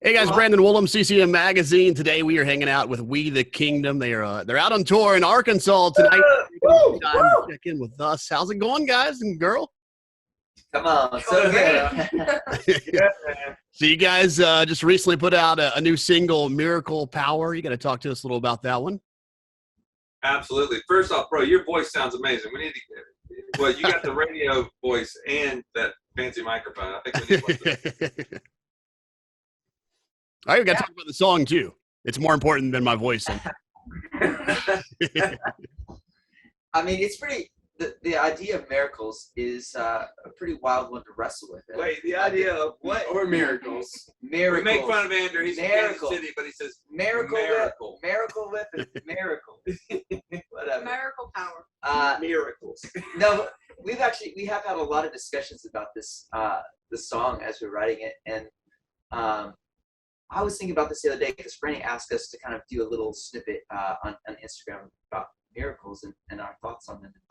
Hey guys, Brandon Woolham, CCM Magazine. Today we are hanging out with We the Kingdom. They're out on tour in Arkansas tonight. Time to check in with us. How's it going, guys and girl? Come on, so good. So you guys just recently put out a new single, Miracle Power. You got to talk to us a little about that one. Absolutely. First off, bro, your voice sounds amazing. We need to. Well, you got the radio voice and that fancy microphone. I think we need one of those. All right, we got to talk about the song too. It's more important than my voice. I mean, it's pretty. The idea of miracles is a pretty wild one to wrestle with. Wait, the idea of what? Or miracles. Miracles. We make fun of Andrew. He's from Kansas City, but he says miracle. Miracle whip is miracle. Whatever. Miracle power. miracles. No, we have had a lot of discussions about this the song as we're writing it, and I was thinking about this the other day because Franny asked us to kind of do a little snippet on Instagram about miracles and our thoughts on them and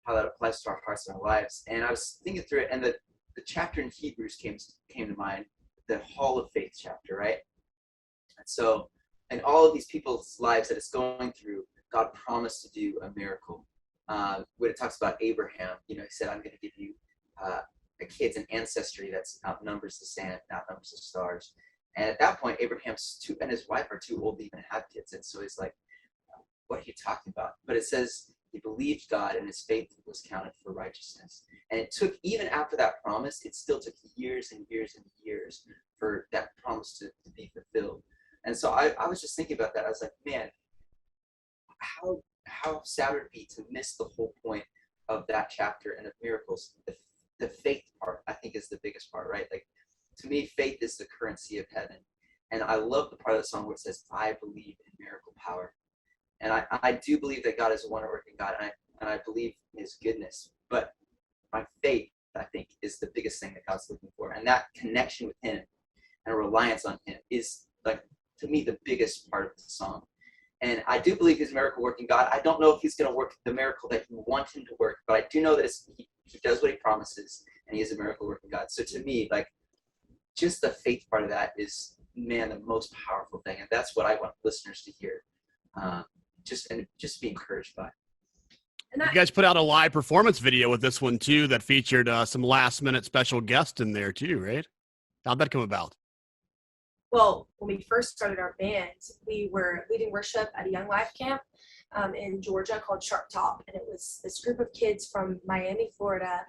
how that applies to our hearts and our lives. And I was thinking through it, and the chapter in Hebrews came to mind, the Hall of Faith chapter, right? And so, in all of these people's lives that it's going through, God promised to do a miracle. When it talks about Abraham, he said, "I'm going to give you a kids, an ancestry that's outnumbers the sand, outnumbers the stars." And at that point, Abraham's and his wife are too old to even have kids. And so he's like, what are you talking about? But it says he believed God and his faith was counted for righteousness. And it took, even after that promise, it still took years and years and years for that promise to be fulfilled. And so I was just thinking about that. I was like, man, how sad would it be to miss the whole point of that chapter and of miracles? The faith part, I think, is the biggest part, right? Like, to me, faith is the currency of heaven. And I love the part of the song where it says, "I believe in miracle power." And I do believe that God is a wonder-working God, and I believe in his goodness. But my faith, I think, is the biggest thing that God's looking for. And that connection with him and reliance on him is, like, to me, the biggest part of the song. And I do believe he's a miracle-working God. I don't know if he's going to work the miracle that you want him to work, but I do know that he does what he promises, and he is a miracle-working God. So to me, like, just the faith part of that is, man, the most powerful thing. And that's what I want listeners to hear. Just be encouraged by. You guys put out a live performance video with this one too that featured some last minute special guests in there too, right? How'd that come about? Well, when we first started our band, we were leading worship at a Young Life camp in Georgia called Sharp Top. And it was this group of kids from Miami, Florida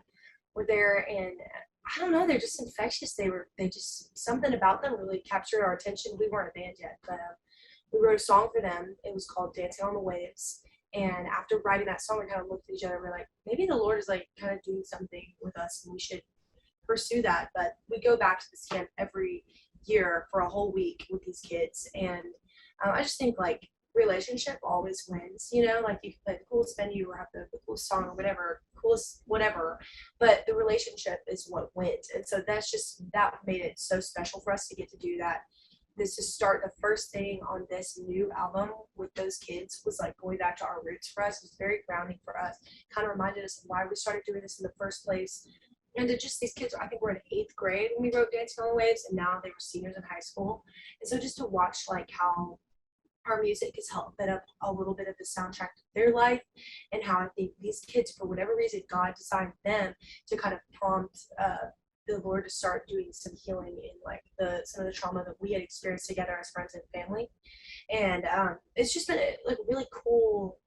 were there, and I don't know, they're just infectious. They just, something about them really captured our attention. We weren't a band yet, but we wrote a song for them. It was called Dancing on the Waves. And after writing that song, we kind of looked at each other and we're like, maybe the Lord is like kind of doing something with us and we should pursue that. But we go back to this camp every year for a whole week with these kids. And I just think, like, relationship always wins, like you can play the coolest venue or have the coolest song or coolest whatever, but the relationship is what wins. And so that made it so special for us to get to do that. This to start the first thing on this new album with those kids was like going back to our roots for us. It was very grounding for us, kind of reminded us of why we started doing this in the first place. And to just these kids, I think we're in 8th grade when we wrote Dancing on the Waves, and now they were seniors in high school. And so just to watch like how our music has helped set up a little bit of the soundtrack to their life, and how I think these kids, for whatever reason, God designed them to kind of prompt the Lord to start doing some healing in like some of the trauma that we had experienced together as friends and family. And it's just been a really cool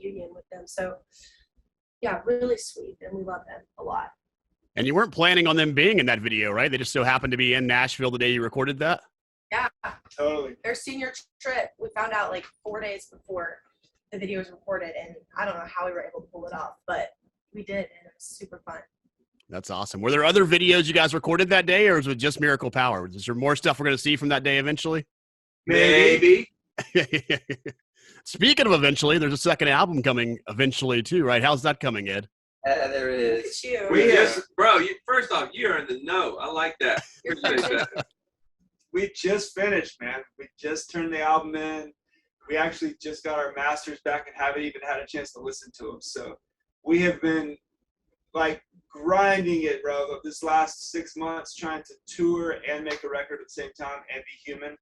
union with them. So yeah, really sweet, and we love them a lot. And you weren't planning on them being in that video, right? They just so happened to be in Nashville the day you recorded that? Yeah, Totally. Their senior trip, we found out like 4 days before the video was recorded, and I don't know how we were able to pull it off, but we did, and it was super fun. That's awesome. Were there other videos you guys recorded that day, or was it just Miracle Power? Is there more stuff we're going to see from that day eventually? Maybe. Speaking of eventually, there's a second album coming eventually too, right? How's that coming, Ed? There it is. First off, you're in the know. I like that. Appreciate that. We just finished, man. We just turned the album in. We actually just got our masters back and haven't even had a chance to listen to them. So we have been like grinding it, bro. This last 6 months, trying to tour and make a record at the same time and be human.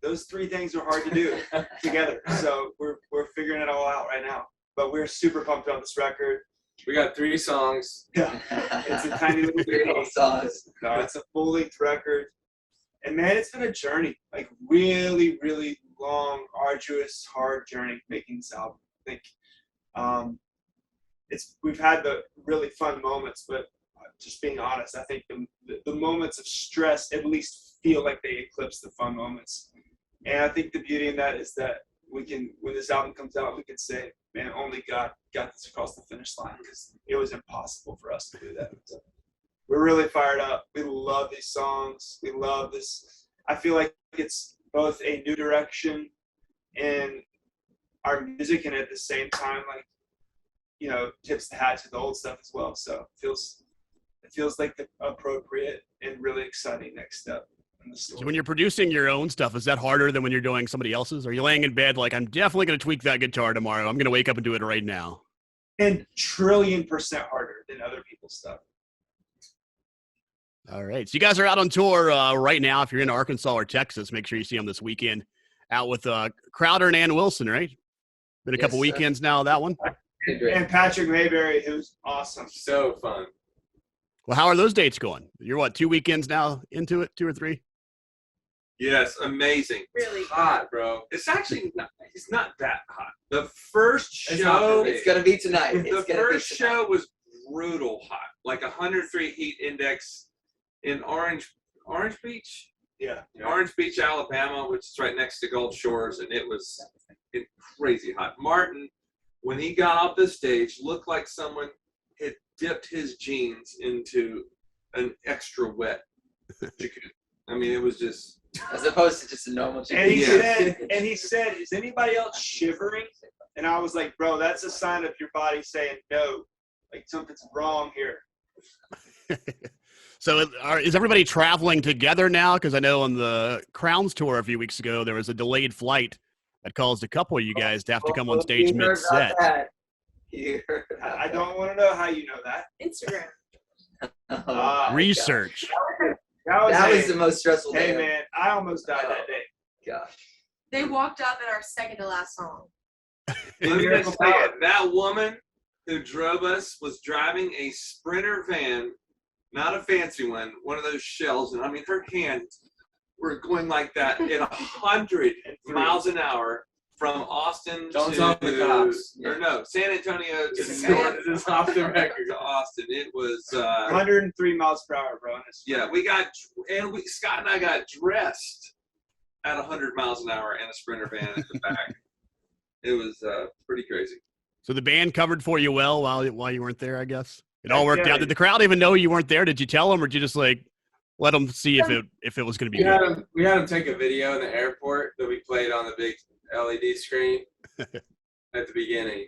Those three things are hard to do together. So we're figuring it all out right now. But we're super pumped on this record. We got 3 songs. Yeah, it's a tiny little Little songs. No, it's a full-length record. And man, it's been a journey, like really, really long, arduous, hard journey making this album. I think we've had the really fun moments, but just being honest, I think the moments of stress at least feel like they eclipse the fun moments. And I think the beauty in that is that when this album comes out, we can say, man, only God got this across the finish line, because it was impossible for us to do that. So we're really fired up. We love these songs. We love this. I feel like it's both a new direction in our music, and at the same time, like, you know, tips the hat to the old stuff as well. So it feels like the appropriate and really exciting next step in the story. So when you're producing your own stuff, is that harder than when you're doing somebody else's? Are you laying in bed like, I'm definitely going to tweak that guitar tomorrow. I'm going to wake up and do it right now. And trillion% harder than other people's stuff. All right. So you guys are out on tour right now. If you're in Arkansas or Texas, make sure you see them this weekend out with Crowder and Ann Wilson, right? Been a couple Yes, sir. weekends now, that one. And Patrick Mayberry, who's awesome. So fun. Well, how are those dates going? You're what, 2 weekends now into it, 2 or 3? Yes, amazing. Really Hot, bro. It's actually it's not that hot. The first It's not show, for me. It's gonna be tonight. the It's gonna first be tonight. show was brutal hot, like 103 heat index in Orange Beach, Yeah. Orange Beach, Alabama, which is right next to Gulf Shores, and it was crazy hot. Martin, when he got off the stage, looked like someone had dipped his jeans into an extra wet jacuzzi. I mean, it was just. As opposed to just a normal chicken. And he said, is anybody else shivering? And I was like, bro, that's a sign of your body saying no. Like, something's wrong here. So is everybody traveling together now? Because I know on the Crowns tour a few weeks ago, there was a delayed flight that caused a couple of you guys to have to come on stage You heard about mid-set. that. You heard about I don't want to know how you know that. Instagram. that. Oh my Research. That was the most stressful Hey, day. man, I almost died that day. Gosh. They walked up in our second to last song. Let me just say it. That woman who drove us was driving a Sprinter van, not a fancy one of those shells. And I mean, her hands were going like that at 100 miles an hour from Austin Don't to tell the cops. or no, San Antonio to This is off the record. to Austin. It was 103 miles per hour, bro. yeah. Scott and I got dressed at 100 miles an hour in a Sprinter van at the back. It was pretty crazy. So the band covered for you well while you weren't there, I guess? It all worked Yeah. out. Did the crowd even know you weren't there? Did you tell them, or did you just like let them see if it was going to be good? We had him take a video in the airport that we played on the big LED screen at the beginning.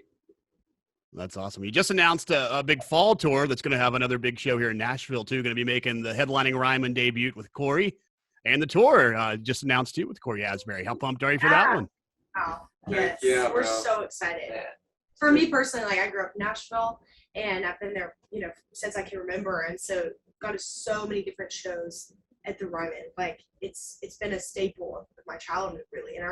That's awesome. You just announced a big fall tour that's going to have another big show here in Nashville, too. Going to be making the headlining Ryman debut with Corey. And the tour just announced, too, with Corey Asbury. How pumped are you for that one? Oh, Heck yes. yeah, We're bro. so excited. Yeah. For me personally, like I grew up in Nashville and I've been there, since I can remember. And so gone to so many different shows at the Ryman. Like it's been a staple of my childhood, really. And I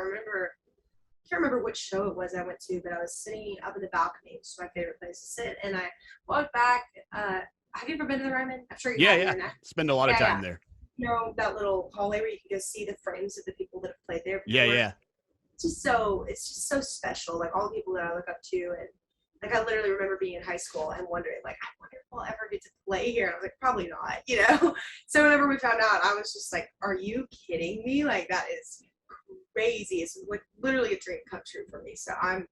can't remember which show it was I went to, but I was sitting up in the balcony, which is my favorite place to sit. And I walked back. Have you ever been to the Ryman? I'm sure you have. Yeah. Spend a lot of Yeah, time yeah. there. You know, that little hallway where you can go see the frames of the people that have played there before. Yeah. It's just so special. Like all the people that I look up to, and like I literally remember being in high school and wondering, like, I wonder if we'll ever get to play here. And I was like, probably not, So whenever we found out, I was just like, are you kidding me? Like that is crazy. It's like literally a dream come true for me. So I'm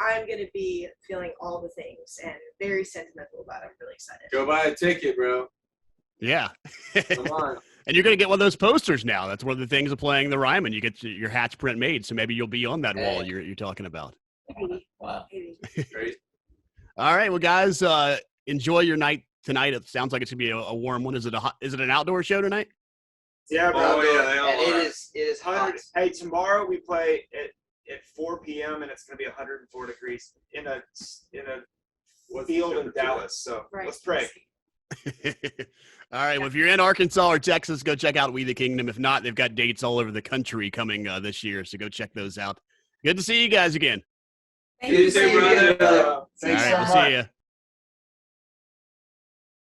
gonna be feeling all the things and very sentimental about it. I'm really excited. Go buy a ticket, bro. Yeah. Come on. And you're going to get one of those posters now. That's one of the things of playing the Ryman. You get your hatch print made, so maybe you'll be on that wall you're talking about. Maybe. Wow. Maybe. Great. All right, well, guys, enjoy your night tonight. It sounds like it's going to be a warm one. Is it an outdoor show tonight? Yeah, bro. Oh yeah, they all And are. it is hot. Hey, tomorrow we play at 4 p.m. and it's going to be 104 degrees in a field in Dallas. So Right. let's pray. All right. Well, if you're in Arkansas or Texas, go check out We the Kingdom. If not, they've got dates all over the country coming this year. So go check those out. Good to see you guys again. Thank You you too, so much. brother. Brother. All Thanks right. so We'll much. see you.